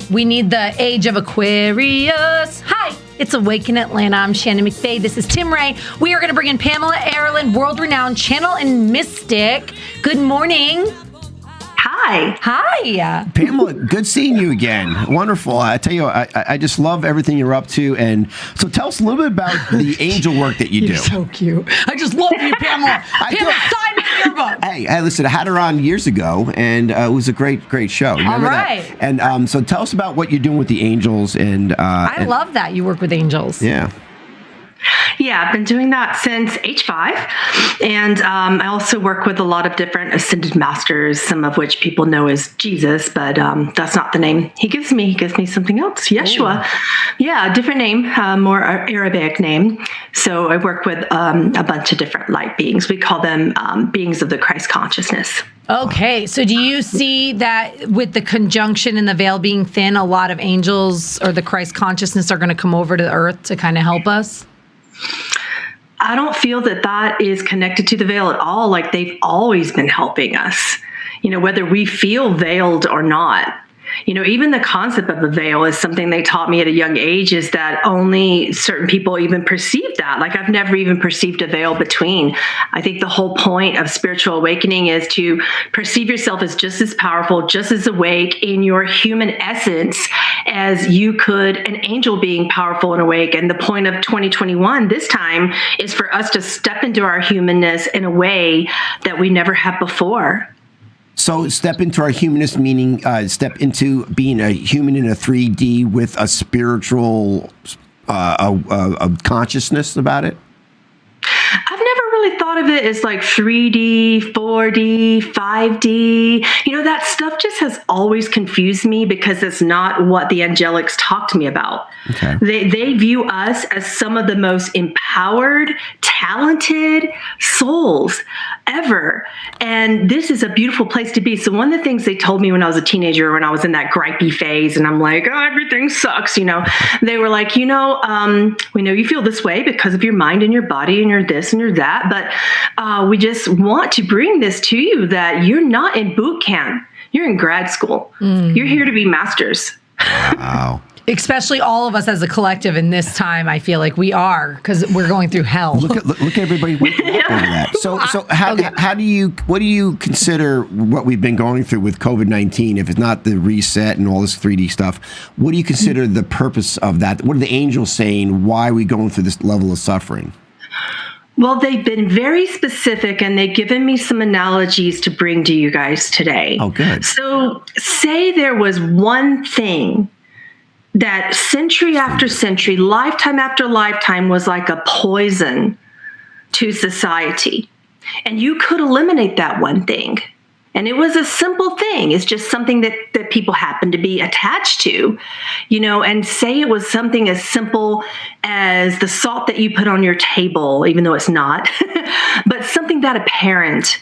We need the age of Aquarius. Hi, it's Awaken Atlanta. I'm Shannon McVay. This is Tim Ray. We are going to bring in Pamela Arlen, world-renowned channel and mystic. Good morning. Hi. Hi. Pamela, good seeing you again. Wonderful. I tell you, I just love everything you're up to. And so tell us a little bit about the angel work that you do. You're so cute. I just love you, Pamela. Pamela, sign me in your book. Hey, listen, I had her on years ago, and it was a great show. Remember All right. that? And so tell us about what you're doing with the angels. And I love that you work with angels. Yeah. Yeah, I've been doing that since age 5. And I also work with a lot of different ascended masters, some of which people know as Jesus, but that's not the name he gives me. He gives me something else, Yeshua. Ooh. Yeah, a different name, more Arabic name. So I work with a bunch of different light beings. We call them beings of the Christ consciousness. Okay, so do you see that with the conjunction and the veil being thin, a lot of angels or the Christ consciousness are going to come over to the earth to kind of help us? I don't feel that is connected to the veil at all. Like they've always been helping us, whether we feel veiled or not. Even the concept of a veil is something they taught me at a young age, is that only certain people even perceive that. Like I've never even perceived a veil between. I think the whole point of spiritual awakening is to perceive yourself as just as powerful, just as awake in your human essence as you could an angel being powerful and awake. And the point of 2021 this time is for us to step into our humanness in a way that we never have before. So step into our humanist, meaning step into being a human in a 3D with a spiritual a consciousness about it? I've never really thought of it as like 3D, 4D, 5D. That stuff just has always confused me because it's not what the angelics talk to me about. Okay. They view us as some of the most empowered, talented souls ever. And this is a beautiful place to be. So one of the things they told me when I was a teenager, when I was in that gripey phase and I'm like, oh, everything sucks, they were like, we know you feel this way because of your mind and your body and you're this and you're that. But we just want to bring this to you that you're not in boot camp. You're in grad school. You're here to be masters. Wow. Especially all of us as a collective in this time, I feel like we are, because we're going through hell. Look at everybody waking up over that. So what do you consider what we've been going through with COVID-19? If it's not the reset and all this 3D stuff, what do you consider the purpose of that? What are the angels saying? Why are we going through this level of suffering? Well, they've been very specific and they've given me some analogies to bring to you guys today. Oh, good. So say there was one thing that century after century, lifetime after lifetime was like a poison to society. And you could eliminate that one thing. And it was a simple thing. It's just something that people happen to be attached to, and say it was something as simple as the salt that you put on your table, even though it's not, but something that a parent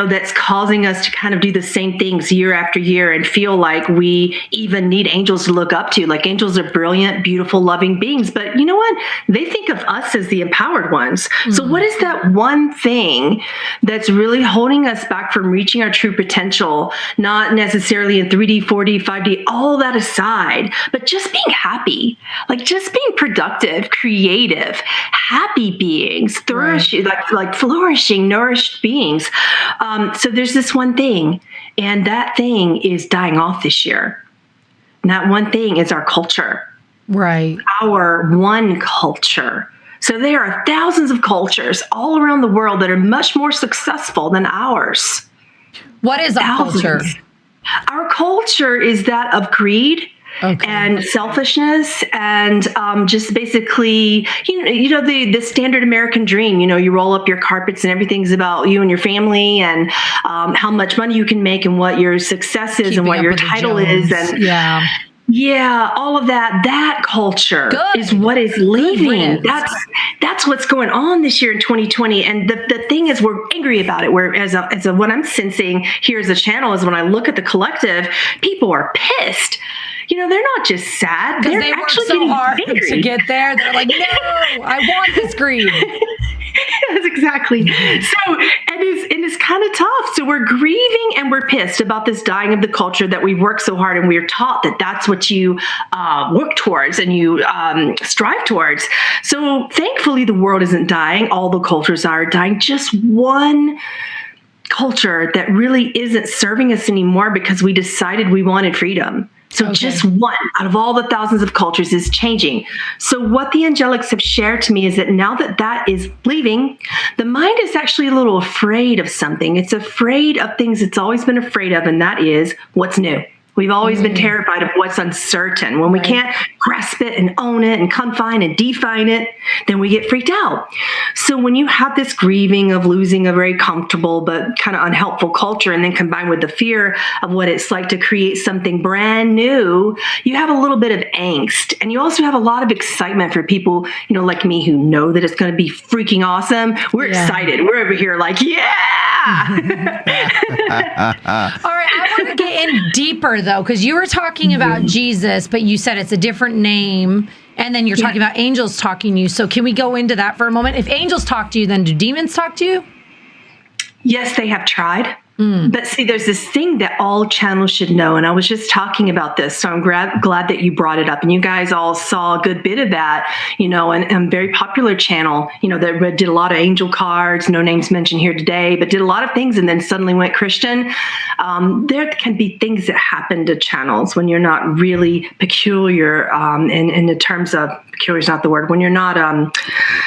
that's causing us to kind of do the same things year after year and feel like we even need angels to look up to. Like angels are brilliant, beautiful, loving beings. But you know what? They think of us as the empowered ones. Mm-hmm. So what is that one thing that's really holding us back from reaching our true potential? Not necessarily in 3D, 4D, 5D, all that aside, but just being happy, like just being productive, creative, happy beings, flourishing, right. like flourishing, nourished beings. So there's this one thing, and that thing is dying off this year. And that one thing is our culture. Right. Our one culture. So there are thousands of cultures all around the world that are much more successful than ours. What is our culture? Our culture is that of greed. Okay. And selfishness and just basically, the standard American dream, you roll up your carpets and everything's about you and your family and how much money you can make and what your success is and what your title is. And yeah, all of that culture is what is leaving. That's what's going on this year in 2020. And the thing is, we're angry about it. Where as what I'm sensing here as a channel is when I look at the collective, people are pissed. They're not just sad. They're they actually worked so hard angry to get there. They're like, no, I want this greed. That's exactly. So, and it's kind of tough. So we're grieving and we're pissed about this dying of the culture that we've worked so hard, and we're taught that that's what you work towards and you strive towards. So thankfully, the world isn't dying. All the cultures are dying. Just one culture that really isn't serving us anymore because we decided we wanted freedom. So just one out of all the thousands of cultures is changing. So what the angelics have shared to me is that now that that is leaving, the mind is actually a little afraid of something. It's afraid of things it's always been afraid of, and that is what's new. We've always been terrified of what's uncertain. When we can't grasp it and own it and confine and define it, then we get freaked out. So when you have this grieving of losing a very comfortable but kind of unhelpful culture, and then combined with the fear of what it's like to create something brand new, you have a little bit of angst. And you also have a lot of excitement for people, you know, like me, who know that it's going to be freaking awesome. We're excited. We're over here like, yeah. All right, I want to get in deeper though, because you were talking about Jesus, but you said it's a different name, and then you're talking about angels talking to you. So can we go into that for a moment? If angels talk to you, then do demons talk to you? Yes, they have tried. But see, there's this thing that all channels should know. And I was just talking about this. So I'm glad that you brought it up. And you guys all saw a good bit of that, you know, and a very popular channel, you know, that did a lot of angel cards, no names mentioned here today, but did a lot of things and then suddenly went Christian. There can be things that happen to channels when you're not really peculiar, in the terms of, peculiar is not the word, when you're not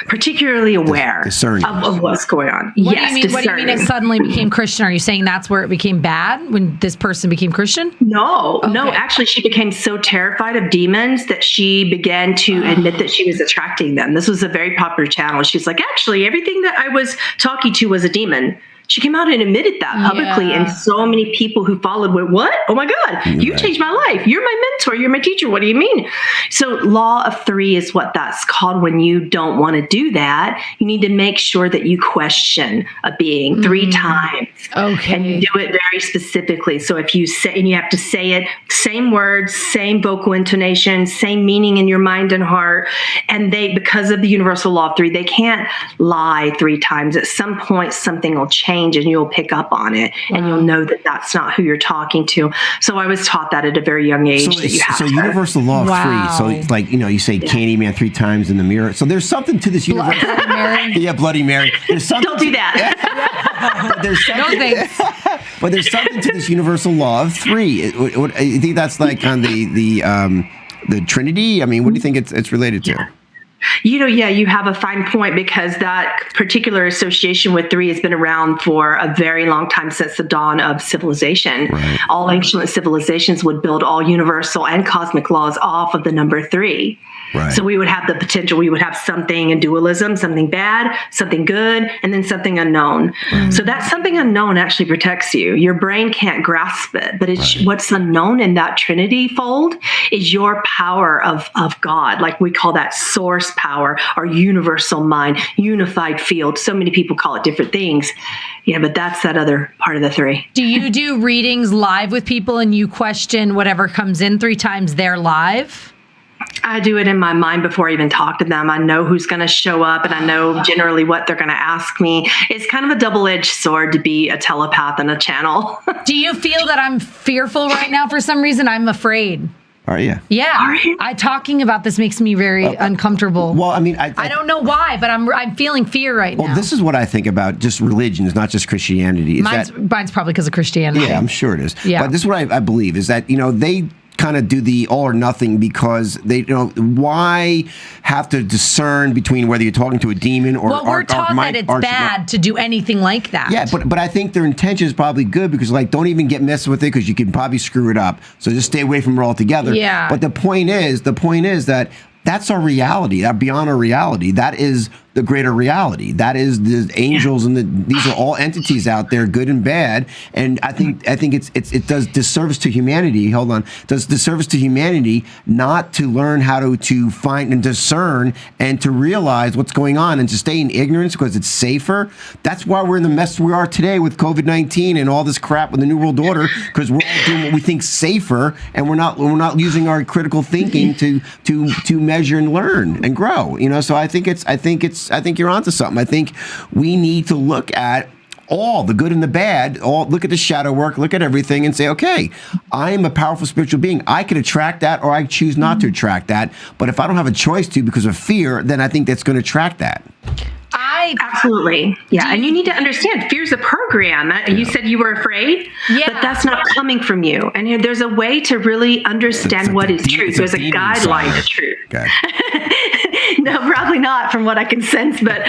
particularly aware of what's going on. What do you mean? What do you mean it suddenly became Christian? Are you saying that's where it became bad, when this person became Christian? No, actually she became so terrified of demons that she began to admit that she was attracting them. This was a very popular channel. She's like, actually, everything that I was talking to was a demon. She came out and admitted that publicly, and so many people who followed went, what? Oh my God, you changed my life. You're my mentor. You're my teacher. What do you mean? So law of three is what that's called. When you don't want to do that, you need to make sure that you question a being 3 times. Okay. And you do it very specifically. So if you say, and you have to say it, same words, same vocal intonation, same meaning in your mind and heart. And they, because of the universal law of three, they can't lie 3 times. At some point, something will change, and you'll pick up on it, and you'll know that that's not who you're talking to. So I was taught that at a very young age. So universal law of three. So it's like, you know, you say Candyman 3 times in the mirror. So there's something to this universal. Bloody Mary. Bloody Mary. There's something. Don't do that. But there's something. But there's something to this universal law of 3. You think that's like on the Trinity? I mean, what do you think it's related to? You know, you have a fine point, because that particular association with 3 has been around for a very long time, since the dawn of civilization. Right. All ancient civilizations would build all universal and cosmic laws off of the number 3. Right. So we would have the potential, we would have something in dualism, something bad, something good, and then something unknown. So that something unknown actually protects you. Your brain can't grasp it, but it's what's unknown in that Trinity fold is your power of God. Like we call that source power, or universal mind, unified field. So many people call it different things. Yeah, but that's that other part of the 3. Do you do readings live with people and you question whatever comes in 3 times they're live? I do it in my mind before I even talk to them. I know who's going to show up, and I know generally what they're going to ask me. It's kind of a double-edged sword to be a telepath and a channel. Do you feel that I'm fearful right now for some reason? I'm afraid. Are you? Yeah. Are you? Talking about this makes me very uncomfortable. Well, I mean, I don't know why, but I'm feeling fear right now. Well, this is what I think about just religions, not just Christianity. Mine's probably because of Christianity. Yeah, I'm sure it is. Yeah. But this is what I believe is that, you know, they kind of do the all or nothing, because they, you know, why have to discern between whether you're talking to a demon or we're taught that it's bad to do anything like that. Yeah, but I think their intention is probably good, because like, don't even get messed with it, because you can probably screw it up. So just stay away from it altogether. Yeah. But the point is that that's our reality. That beyond our reality, that is the greater reality. That is the angels, and these are all entities out there, good and bad. And I think it does disservice to humanity. Hold on, does disservice to humanity not to learn how to find and discern and to realize what's going on, and to stay in ignorance because it's safer. That's why we're in the mess we are today with COVID-19 and all this crap with the New World Order, because we're all doing what we think safer, and we're not using our critical thinking to measure and learn and grow. You know, so I think it's I think you're onto something. I think we need to look at all the good and the bad, look at the shadow work, look at everything and say, okay, I am a powerful spiritual being. I could attract that or I choose not to attract that. But if I don't have a choice to because of fear, then I think that's going to attract that. Absolutely. Yeah. And you need to understand fear's a program. You said you were afraid, but that's not coming from you. And there's a way to really understand what is truth. There's a guideline to truth. Okay. No, probably not from what I can sense, but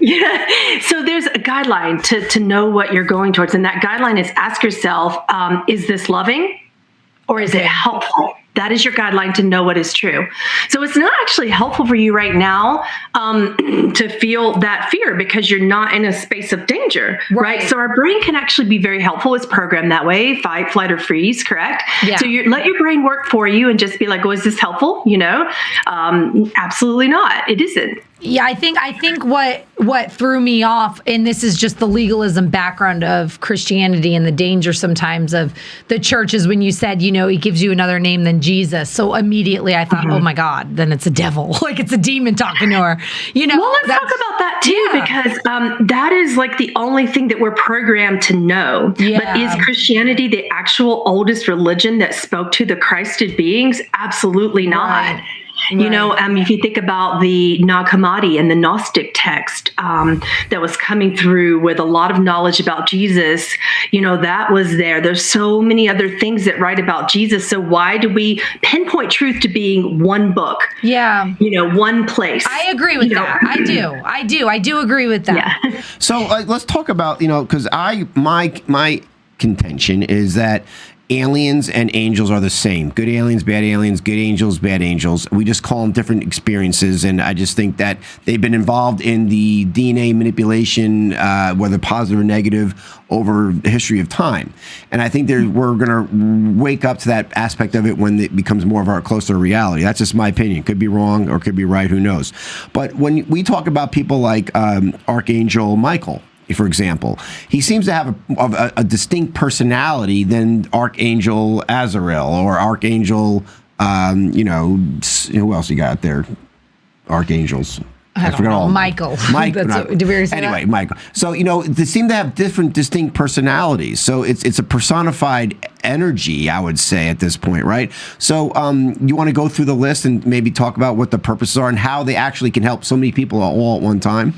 yeah. So there's a guideline to know what you're going towards. And that guideline is ask yourself, is this loving or is it helpful? That is your guideline to know what is true. So it's not actually helpful for you right now to feel that fear because you're not in a space of danger, right? So our brain can actually be very helpful. It's programmed that way, fight, flight, or freeze, correct? Yeah. So you let your brain work for you and just be like, oh, is this helpful? Absolutely not. It isn't. Yeah, I think what threw me off, and this is just the legalism background of Christianity and the danger sometimes of the church, is when you said, it gives you another name than Jesus. So immediately I thought, oh my God, then it's a devil, like it's a demon talking to her. Well, let's talk about that too, because that is like the only thing that we're programmed to know. Yeah. But is Christianity the actual oldest religion that spoke to the Christed beings? Absolutely not. Right. If you think about the Nag Hammadi and the Gnostic text that was coming through with a lot of knowledge about Jesus, that was there. There's so many other things that write about Jesus. So why do we pinpoint truth to being one book? Yeah. One place. I agree with that. I do agree with that. Yeah. So let's talk about, because my contention is that aliens and angels are the same. Good aliens, good angels, bad angels. We just call them different experiences. And I just think that they've been involved in the DNA manipulation, whether positive or negative, over the history of time. And I think we're going to wake up to that aspect of it when it becomes more of our closer reality. That's just my opinion. Could be wrong or could be right. Who knows? But when we talk about people like Archangel Michael, for example, he seems to have a distinct personality than Archangel Azrael or Archangel, who else you got there? Archangels. I forgot all. Michael. Anyway, Michael. So, they seem to have different distinct personalities. So it's a personified energy, I would say, at this point, right? So you want to go through the list and maybe talk about what the purposes are and how they actually can help so many people all at one time?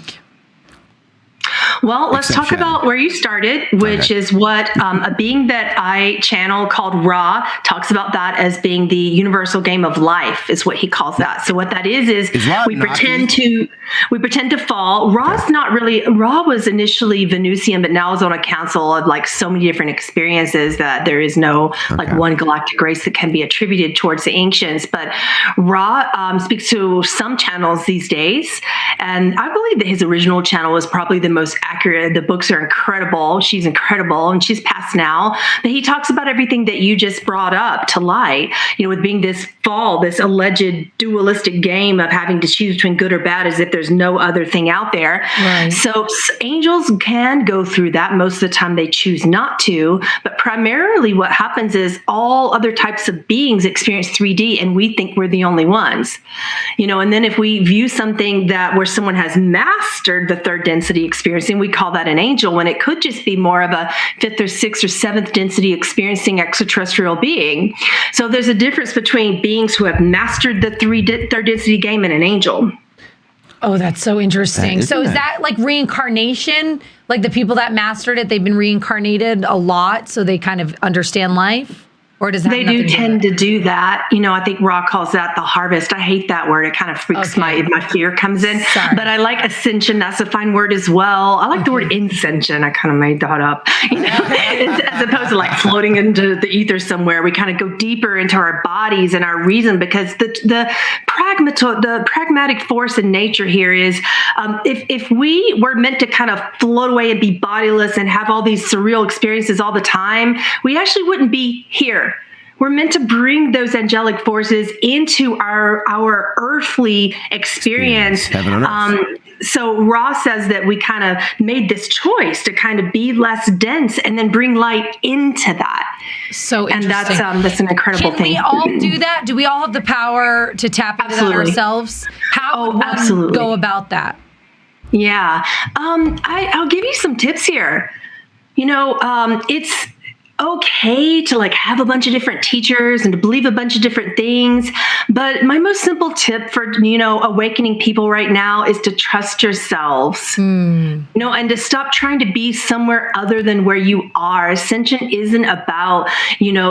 Well, let's talk about where you started, which is what a being that I channel called Ra talks about that as being the universal game of life is what he calls that. So what that is we pretend to fall. Ra's not really. Ra was initially Venusian, but now is on a council of like so many different experiences that there is no like one galactic race that can be attributed towards the ancients. But Ra speaks to some channels these days, and I believe that his original channel was probably the most accurate. The books are incredible. She's incredible, and she's passed now. But he talks about everything that you just brought up to light, with being this fall, this alleged dualistic game of having to choose between good or bad as if there's no other thing out there. Right. So angels can go through that. Most of the time they choose not to, but primarily what happens is all other types of beings experience 3D and we think we're the only ones, and then if we view something where someone has mastered the third density experiencing, we call that an angel, when it could just be more of a fifth or sixth or seventh density experiencing extraterrestrial being. So there's a difference between beings who have mastered the third density game and an angel. Oh, that's so interesting. So is that like reincarnation? Like the people that mastered it, they've been reincarnated a lot, so they kind of understand life? Or does that they do tend to do that? I think Ra calls that the harvest. I hate that word. It kind of freaks my fear comes in. Sorry. But I like ascension. That's a fine word as well. I like the word ascension. I kind of made that up. As opposed to like floating into the ether somewhere. We kind of go deeper into our bodies and our reason, because the pragmatic force in nature here is if we were meant to kind of float away and be bodiless and have all these surreal experiences all the time, we actually wouldn't be here. We're meant to bring those angelic forces into our earthly experience. Heaven on earth. So Ra says that we kind of made this choice to kind of be less dense and then bring light into that. So And interesting. that's an incredible Can thing. we all do that? Do we all have the power to tap into that Absolutely. ourselves? How would one absolutely. go about that? Yeah. I'll give you some tips here. It's okay to like have a bunch of different teachers and to believe a bunch of different things. But my most simple tip for, awakening people right now is to trust yourselves, and to stop trying to be somewhere other than where you are. Ascension isn't about,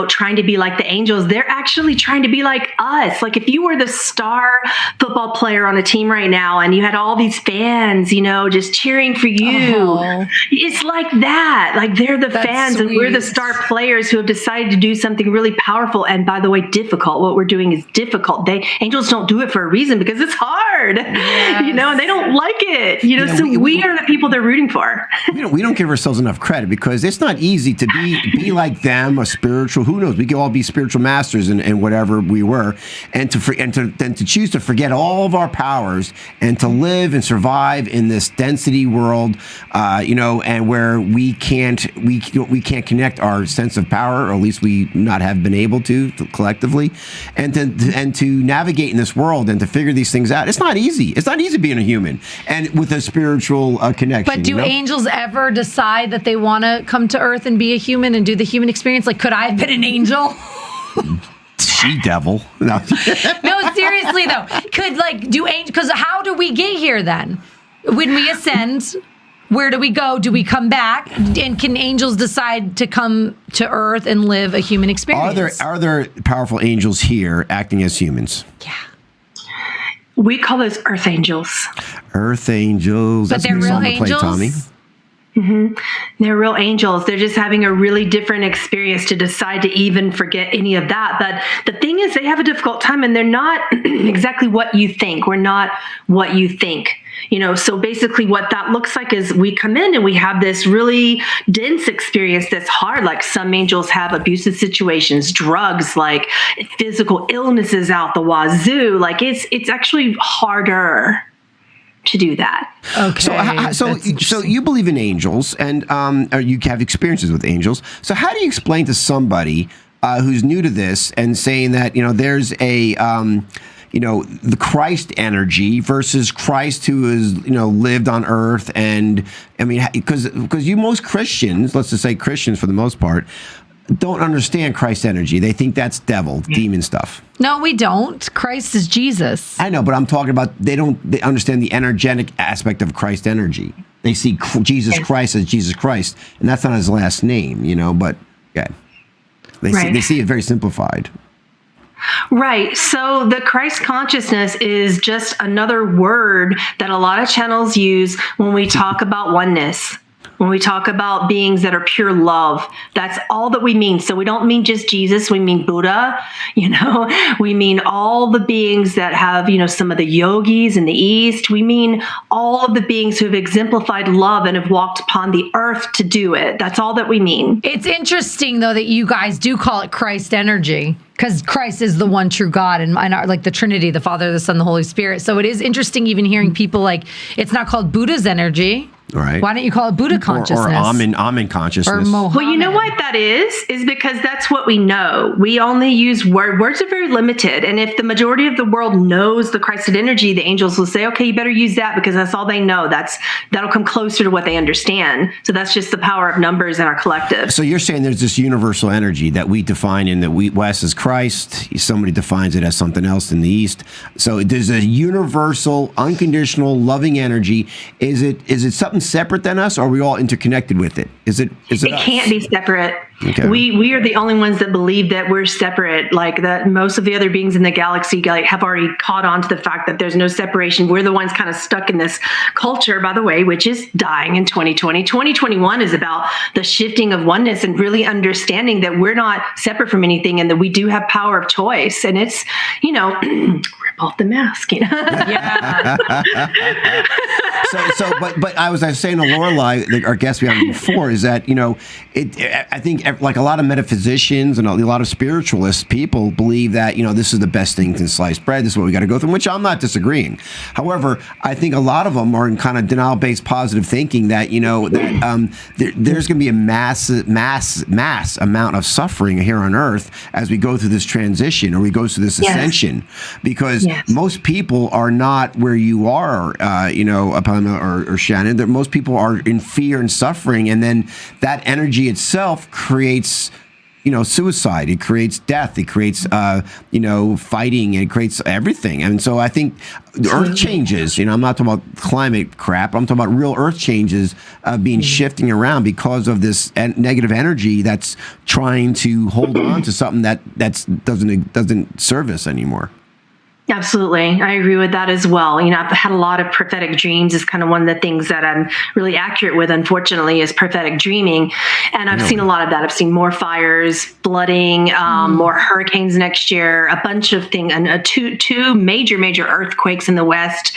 trying to be like the angels. They're actually trying to be like us. Like if you were the star football player on a team right now and you had all these fans, just cheering for you, Oh. it's like that. Like they're the That's fans and we're the sweet. star players who have decided to do something really powerful and, by the way, difficult. What we're doing is difficult. Angels don't do it for a reason because it's hard, and they don't like it. So we are the people they're rooting for. We don't give ourselves enough credit because it's not easy to be like them, a spiritual. Who knows? We could all be spiritual masters and whatever we were, and to choose to forget all of our powers and to live and survive in this density world, and where we can't connect our sense of power, or at least we not have been able to collectively, and to navigate in this world and to figure these things out. It's not easy. It's not easy being a human and with a spiritual connection. But do angels ever decide that they want to come to Earth and be a human and do the human experience? Like, could I have been an angel? She devil. No. No, seriously though. Because how do we get here then? When we ascend, where do we go? Do we come back? And can angels decide to come to Earth and live a human experience? Are there powerful angels here acting as humans? Yeah. We call those earth angels. Earth angels. But That's a they're good real song to play, angels? Tommy. They're real angels. They're just having a really different experience to decide to even forget any of that. But the thing is, they have a difficult time and they're not exactly what you think. We're not what you think. So basically what that looks like is we come in and we have this really dense experience that's hard. Like some angels have abusive situations, drugs, like physical illnesses out the wazoo. Like it's actually harder to do that. Okay. So you believe in angels, and or you have experiences with angels. So how do you explain to somebody who's new to this and saying that there's a the Christ energy versus Christ who has lived on earth, and I mean because most Christians, let's just say Christians for the most part, don't understand Christ energy. They think that's devil, demon stuff. No, we don't. Christ is Jesus. I know, but I'm talking about they understand the energetic aspect of Christ energy. They see Jesus Christ as Jesus Christ, and that's not his last name, but yeah, they see it very simplified. Right. So the Christ consciousness is just another word that a lot of channels use when we talk about oneness. When we talk about beings that are pure love, that's all that we mean. So we don't mean just Jesus. We mean Buddha, we mean all the beings that have, some of the yogis in the East. We mean all of the beings who have exemplified love and have walked upon the earth to do it. That's all that we mean. It's interesting, though, that you guys do call it Christ energy, because Christ is the one true God, and like the Trinity, the Father, the Son, the Holy Spirit. So it is interesting even hearing people like, it's not called Buddha's energy. Right. Why don't you call it Buddha consciousness? Or Amen consciousness. Or Mohammed. Well, you know what that is because that's what we know. We only use words. Words are very limited. And if the majority of the world knows the Christed energy, the angels will say, okay, you better use that because that's all they know. That'll come closer to what they understand. So that's just the power of numbers in our collective. So you're saying there's this universal energy that we define in the West as Christ. Somebody defines it as something else in the East. So there's a universal, unconditional, loving energy. Is it something separate than us, or are we all interconnected with it? Is it us? Can't be separate. Okay. We are the only ones that believe that we're separate. Like that, most of the other beings in the galaxy have already caught on to the fact that there's no separation. We're the ones kind of stuck in this culture, by the way, which is dying in 2020. 2021 is about the shifting of oneness and really understanding that we're not separate from anything and that we do have power of choice. And it's, rip off the mask. Yeah. But I was saying to Lorelai, our guest we had before, is that I think like a lot of metaphysicians and a lot of spiritualists, people believe that this is the best thing in sliced bread. This is what we got to go through, which I'm not disagreeing. However, I think a lot of them are in kind of denial-based positive thinking that there's going to be a mass amount of suffering here on Earth as we go through this transition or we go through this ascension, because most people are not where you are, Aparna or Shannon. That most people are in fear and suffering, and then that energy itself creates suicide. It creates death. It creates, fighting. It creates everything. And so I think the Earth changes. I'm not talking about climate crap. I'm talking about real Earth changes being shifting around because of this negative energy that's trying to hold on to something that doesn't serve us anymore. Absolutely. I agree with that as well. I've had a lot of prophetic dreams. Is kind of one of the things that I'm really accurate with, unfortunately, is prophetic dreaming. And I've seen a lot of that. I've seen more fires, flooding, more hurricanes next year, a bunch of things, and two major earthquakes in the West.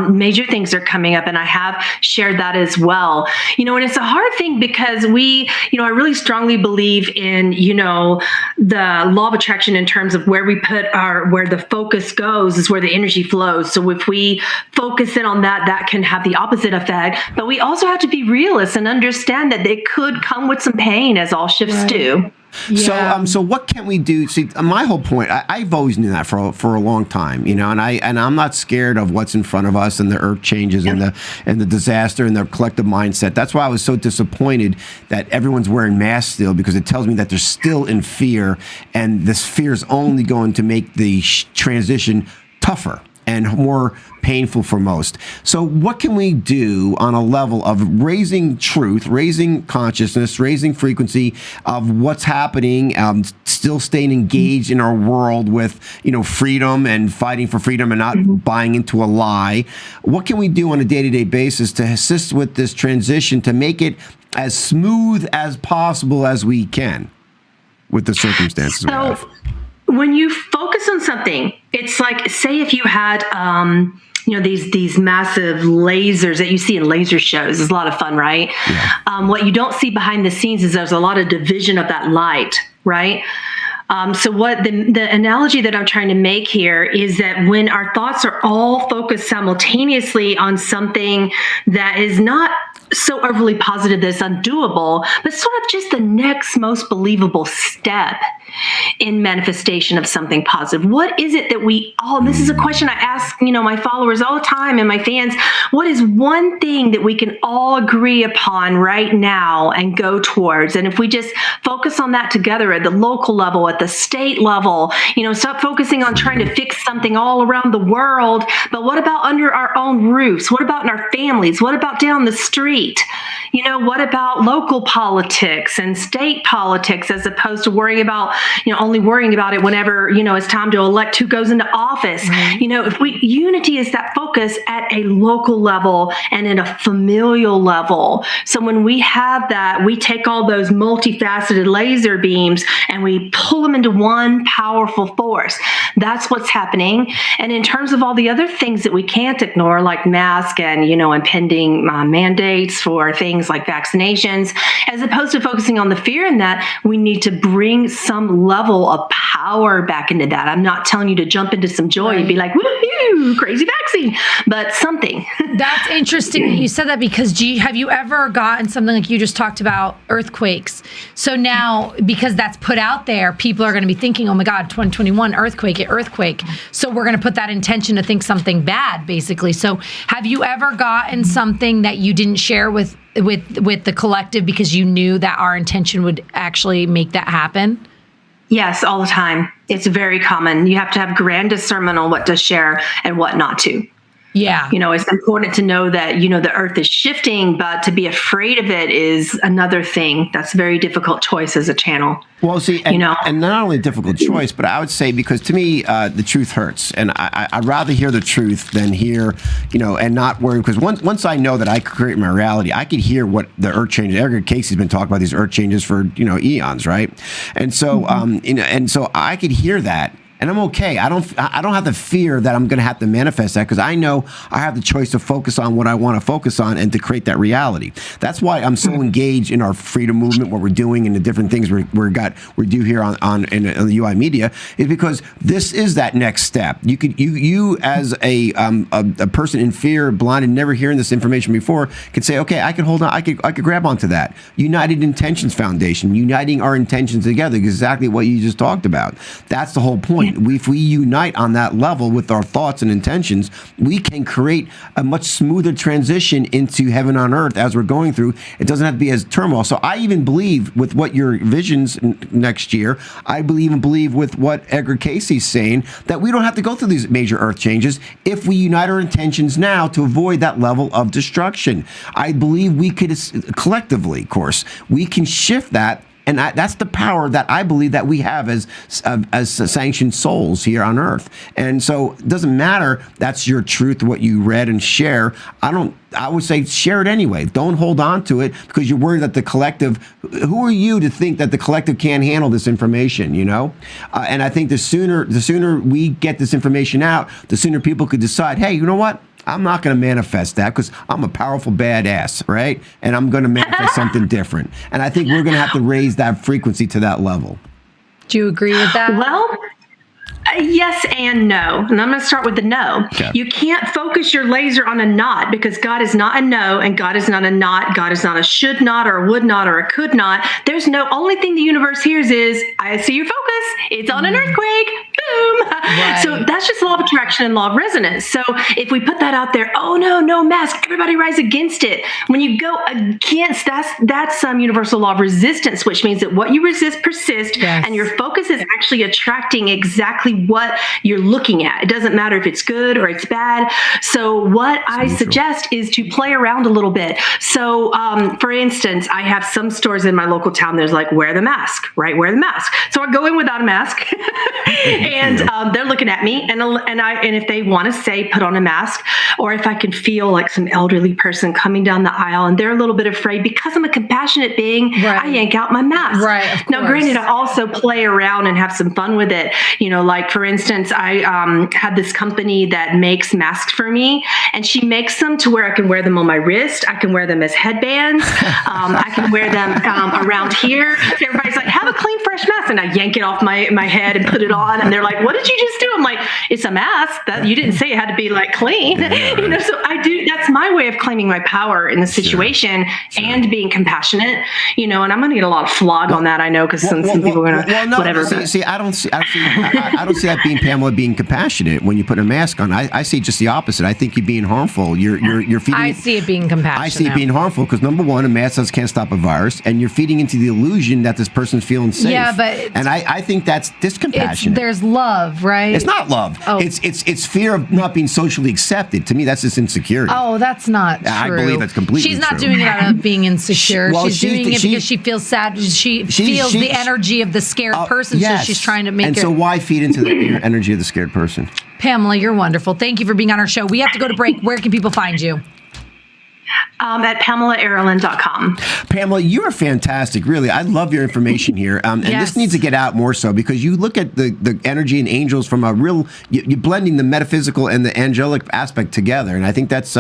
Major things are coming up, and I have shared that as well. And it's a hard thing because I really strongly believe in, the law of attraction in terms of where we put where the focus goes is where the energy flows. So if we focus in on that can have the opposite effect. But we also have to be realists and understand that it could come with some pain, as all shifts do. Yeah. So what can we do? See, my whole point, I've always knew that for a long time, and I'm not scared of what's in front of us and the Earth changes and the disaster and the collective mindset. That's why I was so disappointed that everyone's wearing masks still, because it tells me that they're still in fear, and this fear is only going to make the transition tougher and more painful for most. So what can we do on a level of raising truth, raising consciousness, raising frequency of what's happening, still staying engaged in our world with, freedom and fighting for freedom and not buying into a lie? What can we do on a day-to-day basis to assist with this transition to make it as smooth as possible as we can with the circumstances we have? When you focus on something, it's like, say if you had, these massive lasers that you see in laser shows. It's a lot of fun, right? Yeah. What you don't see behind the scenes is there's a lot of division of that light, right? So what the analogy that I'm trying to make here is that when our thoughts are all focused simultaneously on something that is not so overly positive that it's undoable, but sort of just the next most believable step in manifestation of something positive. What is it that this is a question I ask, my followers all the time and my fans. What is one thing that we can all agree upon right now and go towards? And if we just focus on that together at the local level, at the state level, stop focusing on trying to fix something all around the world. But what about under our own roofs? What about in our families? What about down the street? What about local politics and state politics, as opposed to worrying about, only worrying about it whenever, it's time to elect who goes into office. If unity is that focus at a local level and at a familial level. So when we have that, we take all those multifaceted laser beams and we pull them into one powerful force. That's what's happening. And in terms of all the other things that we can't ignore, like masks and, impending mandates for things like vaccinations, as opposed to focusing on the fear in that, we need to bring some level of power back into that. I'm not telling you to jump into some joy and be like, woohoo, crazy vaccine, but something. That's interesting that you said that, because have you ever gotten something like you just talked about, earthquakes? So now, because that's put out there, people are going to be thinking, oh my God, 2021 earthquake. So we're going to put that intention to think something bad, basically. So have you ever gotten something that you didn't share with the collective because you knew that our intention would actually make that happen? Yes, all the time. It's very common. You have to have grand discernment on what to share and what not to. Yeah. It's important to know that, the earth is shifting, but to be afraid of it is another thing. That's a very difficult choice as a channel. Well, see, and not only a difficult choice, but I would say, because to me, the truth hurts. And I'd rather hear the truth than hear, and not worry. Because once I know that I create my reality, I could hear what the earth changes. Edgar Casey's been talking about these earth changes for, eons, right? And so, and so I could hear that. And I'm okay. I don't have the fear that I'm going to have to manifest that, because I know I have the choice to focus on what I want to focus on and to create that reality. That's why I'm so engaged in our freedom movement, what we're doing, and the different things we do here on the UI Media, is because this is that next step. You as a person in fear, blind, and never hearing this information before, can say, okay, I can hold on. I could grab onto that. United Intentions Foundation, uniting our intentions together, exactly what you just talked about. That's the whole point. If we unite on that level with our thoughts and intentions, we can create a much smoother transition into heaven on earth as we're going through. It doesn't have to be as turmoil. So I even believe with what your visions next year, I believe with what Edgar Casey's saying, that we don't have to go through these major earth changes if we unite our intentions now to avoid that level of destruction. I believe we could, collectively, of course, we can shift that. And that's the power that I believe that we have as sanctioned souls here on earth. And so it doesn't matter. That's your truth, what you read and share. I would say share it anyway. Don't hold on to it because you're worried that the collective, who are you to think that the collective can't handle this information, you know? And I think the sooner we get this information out, the sooner people could decide, hey, you know what? I'm not going to manifest that because I'm a powerful badass, right? And I'm going to manifest something different. And I think we're going to have to raise that frequency to that level. Do you agree with that? Well, yes and no. And I'm going to start with the no. Okay. You can't focus your laser on a not, because God is not a no and God is not a not. God is not a should not or a would not or a could not. There's no, only thing the universe hears is, I see your focus. It's on an earthquake. Boom. Right. So that's just law of attraction and law of resonance. So if we put that out there, oh no mask, everybody rise against it. When you go against, that's some universal law of resistance, which means that what you resist persists. Yes. And your focus is actually attracting exactly what you're looking at. It doesn't matter if it's good or it's bad. So what I suggest is to play around a little bit. So for instance, I have some stores in my local town. There's like, wear the mask, right? Wear the mask. So I go in without a mask and they're looking at me and if they want to say, put on a mask, or if I can feel like some elderly person coming down the aisle and they're a little bit afraid, because I'm a compassionate being, right, I yank out my mask. Right. Now, granted, I also play around and have some fun with it. You know, like for instance, I had this company that makes masks for me, and she makes them to where I can wear them on my wrist. I can wear them as headbands. I can wear them around here. Everybody's like, have a clean, fresh mask. And I yank it off my head and put it on. And they're like, what did you just do? I'm like, it's a mask. That you didn't say it had to be like clean. You know, so I do. That's my way of claiming my power in the situation and being compassionate. You know, and I'm going to get a lot of flog on that. I know, because some people are going to whatever. I don't see that being Pamela being compassionate when you put a mask on. I see just the opposite. I think you're being harmful. You're feeding. I see it being compassionate. I see it being harmful because number one, a mask can't stop a virus, and you're feeding into the illusion that this person's feeling safe. Yeah, but I think that's discompassionate. There's love, right? It's not love. Oh. It's fear of not being socially accepted. To me, that's just insecurity. Oh, that's not true. I believe that's completely She's not true. doing it out of being insecure. She's doing it she- because she feels sad. She feels the energy of the scared person, yes. so she's trying to make and it. so why feed into the energy of the scared person? Pamela, you're wonderful. Thank you for being on our show. We have to go to break. Where can people find you? At PamelaArolin.com. Pamela, you are fantastic. Really, I love your information here, and Yes. this needs to get out more so because you look at the energy and angels from a real. You're blending the metaphysical and the angelic aspect together, and I think that's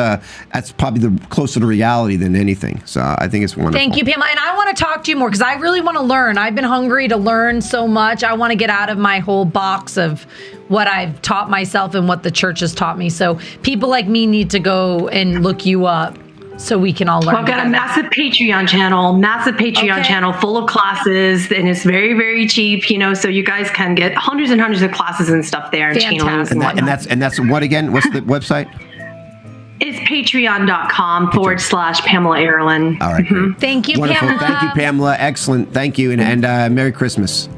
probably the closer to reality than anything. So I think it's wonderful. Thank you, Pamela. And I want to talk to you more because I really want to learn. I've been hungry to learn so much. I want to get out of my whole box of what I've taught myself and what the church has taught me. So people like me need to go and look you up so we can all learn. Well, I've got a massive Patreon channel full of classes, and it's very, very cheap, you know, so you guys can get hundreds and hundreds of classes and stuff there and channelings and whatnot. And that's what again? What's the website? It's patreon.com/Pamela Arolin. All right, great. Thank you, Wonderful. Pamela. Thank you, Pamela. Excellent. Thank you, and Merry Christmas.